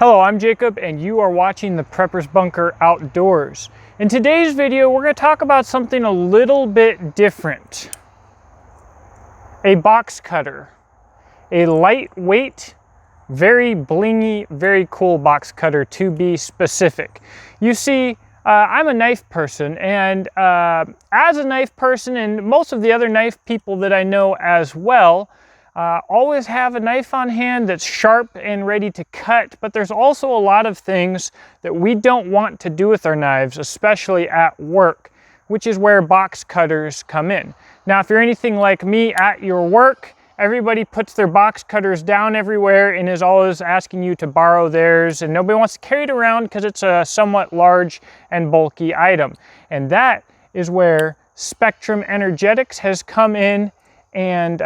Hello, I'm Jacob and you are watching the Prepper's Bunker Outdoors. In today's video, we're going to talk about something a little bit different. A box cutter. A lightweight, very blingy, very cool box cutter to be specific. You see, I'm a knife person, and as a knife person and most of the other knife people that I know as well, always have a knife on hand that's sharp and ready to cut, but there's also a lot of things that we don't want to do with our knives, especially at work, which is where box cutters come in. Now, if you're anything like me at your work, everybody puts their box cutters down everywhere and is always asking you to borrow theirs, and nobody wants to carry it around because it's a somewhat large and bulky item. And that is where Spektrum Energetics has come in and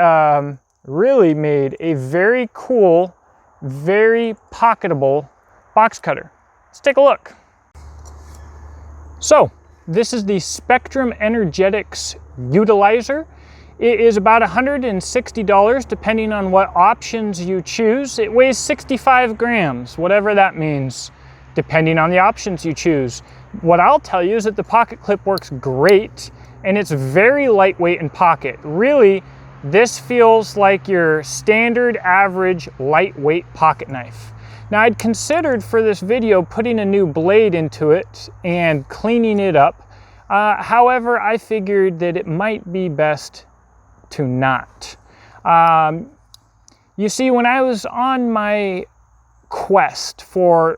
really made a very cool, very pocketable box cutter. Let's take a look. So this is the Spektrum Energetics Utilizer. It is about $160 depending on what options you choose. It weighs 65 grams, whatever that means, depending on the options you choose. What I'll tell you is that the pocket clip works great and it's very lightweight in pocket. Really, this feels like your standard average lightweight pocket knife. Now, I'd considered for this video putting a new blade into it and cleaning it up. However, I figured that it might be best to not. You see, when I was on my quest for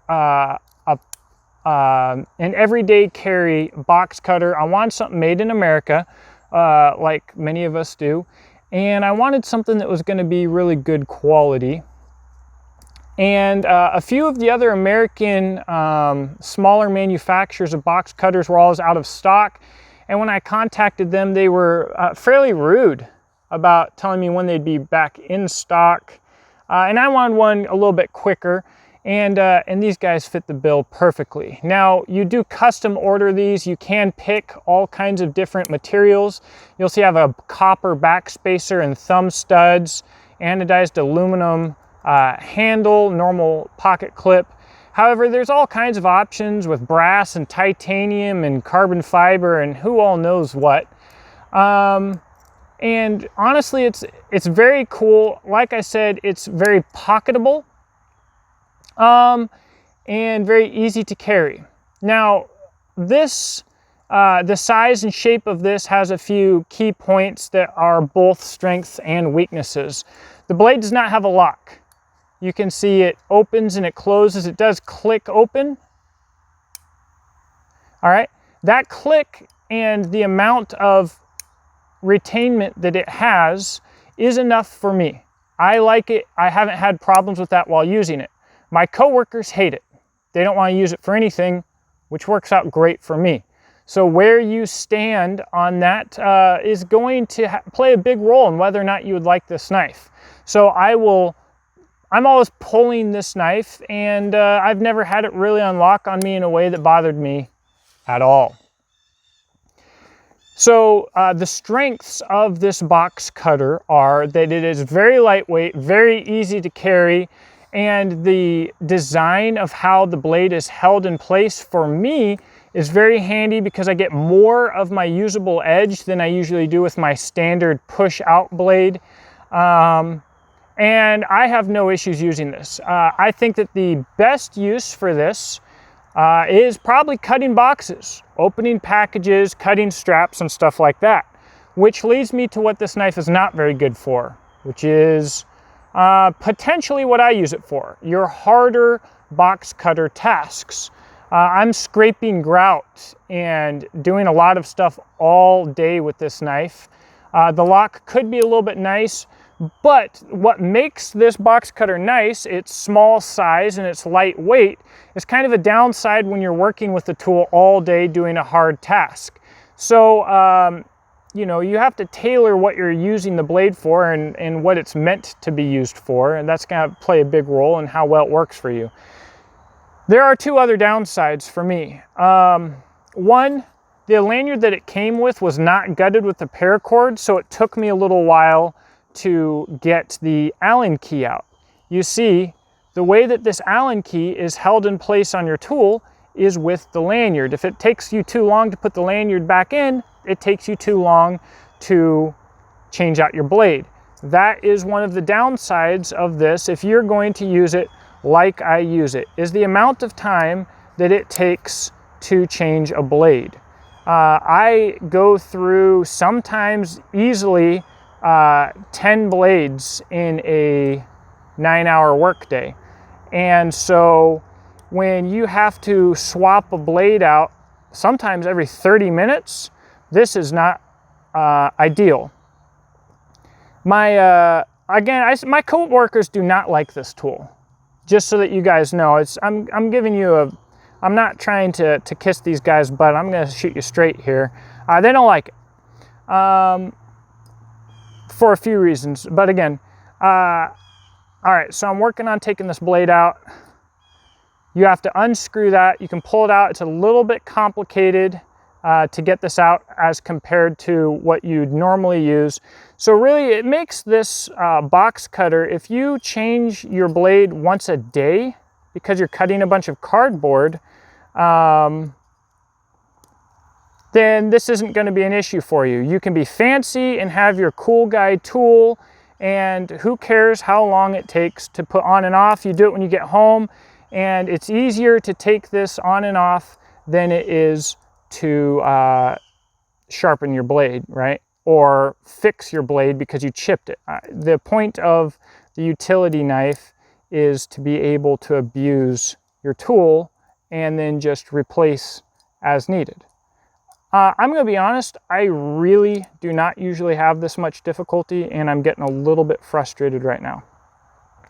an everyday carry box cutter, I wanted something made in America, like many of us do. And I wanted something that was going to be really good quality. And a few of the other American smaller manufacturers of box cutters were always out of stock. And when I contacted them, they were fairly rude about telling me when they'd be back in stock. And I wanted one a little bit quicker. And these guys fit the bill perfectly. Now, you do custom order these. You can pick all kinds of different materials. You'll see I have a copper backspacer and thumb studs, anodized aluminum handle, normal pocket clip. However, there's all kinds of options with brass and titanium and carbon fiber and who all knows what. And honestly, it's very cool. Like I said, it's very pocketable. And very easy to carry. Now, this, the size and shape of this has a few key points that are both strengths and weaknesses. The blade does not have a lock. You can see it opens and it closes. It does click open. All right, that click and the amount of retainment that it has is enough for me. I like it. I haven't had problems with that while using it. My coworkers hate it. They don't want to use it for anything, which works out great for me. So where you stand on that is going to play a big role in whether or not you would like this knife. So I'm always pulling this knife, and I've never had it really unlock on me in a way that bothered me at all. So the strengths of this box cutter are that it is very lightweight, very easy to carry, and the design of how the blade is held in place for me is very handy because I get more of my usable edge than I usually do with my standard push out blade. And I have no issues using this. I think that the best use for this is probably cutting boxes, opening packages, cutting straps and stuff like that, which leads me to what this knife is not very good for, which is potentially what I use it for, your harder box cutter tasks. I'm scraping grout and doing a lot of stuff all day with this knife. The lock could be a little bit nice, but what makes this box cutter nice, its small size and its lightweight, is kind of a downside when you're working with the tool all day doing a hard task. So you know, you have to tailor what you're using the blade for and what it's meant to be used for, and that's going to play a big role in how well it works for you. There are two other downsides for me. One, the lanyard that it came with was not gutted with the paracord, so it took me a little while to get the Allen key out. You see, the way that this Allen key is held in place on your tool is with the lanyard. If it takes you too long to put the lanyard back in, it takes you too long to change out your blade. That is one of the downsides of this, if you're going to use it like I use it, is the amount of time that it takes to change a blade. I go through sometimes easily 10 blades in a 9-hour workday. And so when you have to swap a blade out sometimes every 30 minutes, this is not ideal. My co-workers do not like this tool. Just so that you guys know, I'm giving you I'm not trying to kiss these guys' butt. I'm gonna shoot you straight here. They don't like it for a few reasons. But again, all right, so I'm working on taking this blade out. You have to unscrew that. You can pull it out. It's a little bit complicated to get this out as compared to what you'd normally use. So really it makes this box cutter, if you change your blade once a day because you're cutting a bunch of cardboard, then this isn't going to be an issue for you. You can be fancy and have your cool guy tool, and who cares how long it takes to put on and off. You do it when you get home, and it's easier to take this on and off than it is to sharpen your blade, right? Or fix your blade because you chipped it. The point of the utility knife is to be able to abuse your tool and then just replace as needed. I'm gonna be honest, I really do not usually have this much difficulty, and I'm getting a little bit frustrated right now.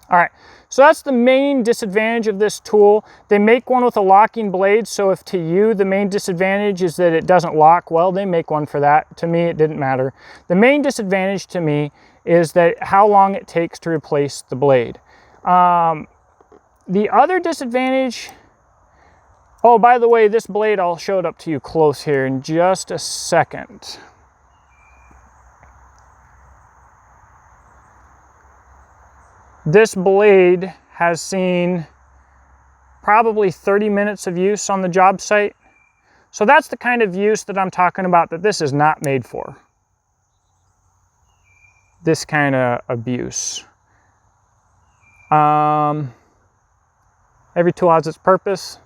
All right, so that's the main disadvantage of this tool. They make one with a locking blade, so if to you the main disadvantage is that it doesn't lock, well, they make one for that. To me, it didn't matter. The main disadvantage to me is that how long it takes to replace the blade. The other disadvantage, oh, by the way, this blade, I'll show it up to you close here in just a second. This blade has seen probably 30 minutes of use on the job site. So that's the kind of use that I'm talking about that this is not made for. This kind of abuse. Every tool has its purpose.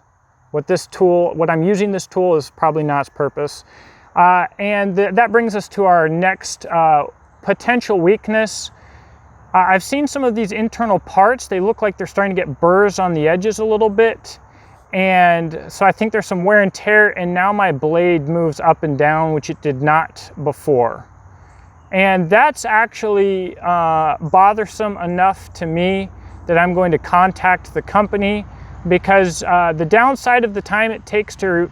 What I'm using this tool is probably not its purpose. That brings us to our next potential weakness. I've seen some of these internal parts. They look like they're starting to get burrs on the edges a little bit. And so I think there's some wear and tear, and now my blade moves up and down, which it did not before. And that's actually bothersome enough to me that I'm going to contact the company, because the downside of the time it takes to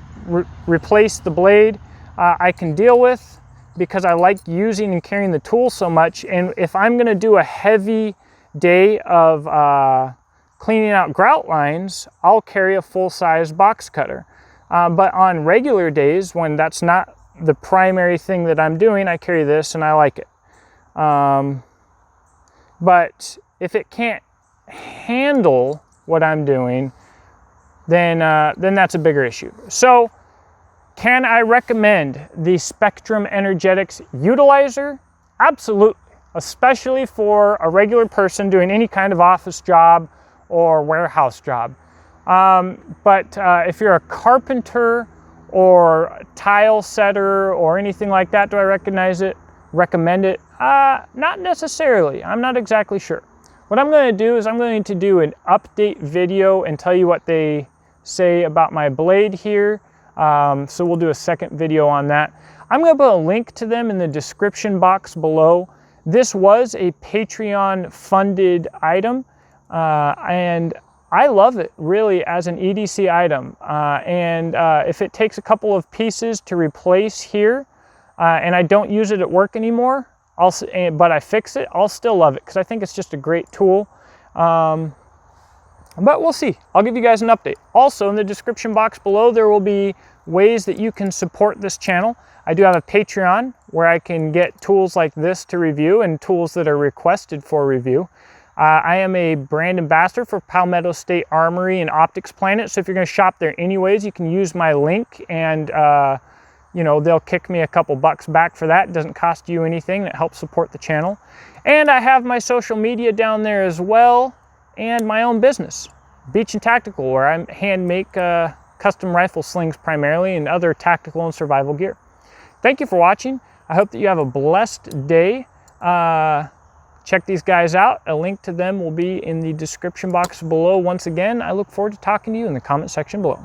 replace the blade, I can deal with, because I like using and carrying the tool so much. And if I'm gonna do a heavy day of cleaning out grout lines, I'll carry a full-size box cutter. But on regular days, when that's not the primary thing that I'm doing, I carry this and I like it. But if it can't handle what I'm doing, then that's a bigger issue. So, can I recommend the Spektrum Energetics Utilizer? Absolutely, especially for a regular person doing any kind of office job or warehouse job. But if you're a carpenter or tile setter or anything like that, do I recommend it? Not necessarily. I'm not exactly sure. What I'm going to do is I'm going to do an update video and tell you what they say about my blade here. So we'll do a second video on that. I'm going to put a link to them in the description box below. This was a Patreon funded item, and I love it really as an EDC item. If it takes a couple of pieces to replace here, and I don't use it at work anymore, but I fix it, I'll still love it because I think it's just a great tool. But we'll see. I'll give you guys an update. Also, in the description box below, there will be ways that you can support this channel. I do have a Patreon where I can get tools like this to review and tools that are requested for review. I am a brand ambassador for Palmetto State Armory and Optics Planet, so if you're going to shop there anyways, you can use my link, and you know, they'll kick me a couple bucks back for that. It doesn't cost you anything. It helps support the channel. And I have my social media down there as well, and my own business, Beach and Tactical, where I hand make custom rifle slings primarily, and other tactical and survival gear. Thank you for watching. I hope that you have a blessed day. Check these guys out. A link to them will be in the description box below. Once again, I look forward to talking to you in the comment section below.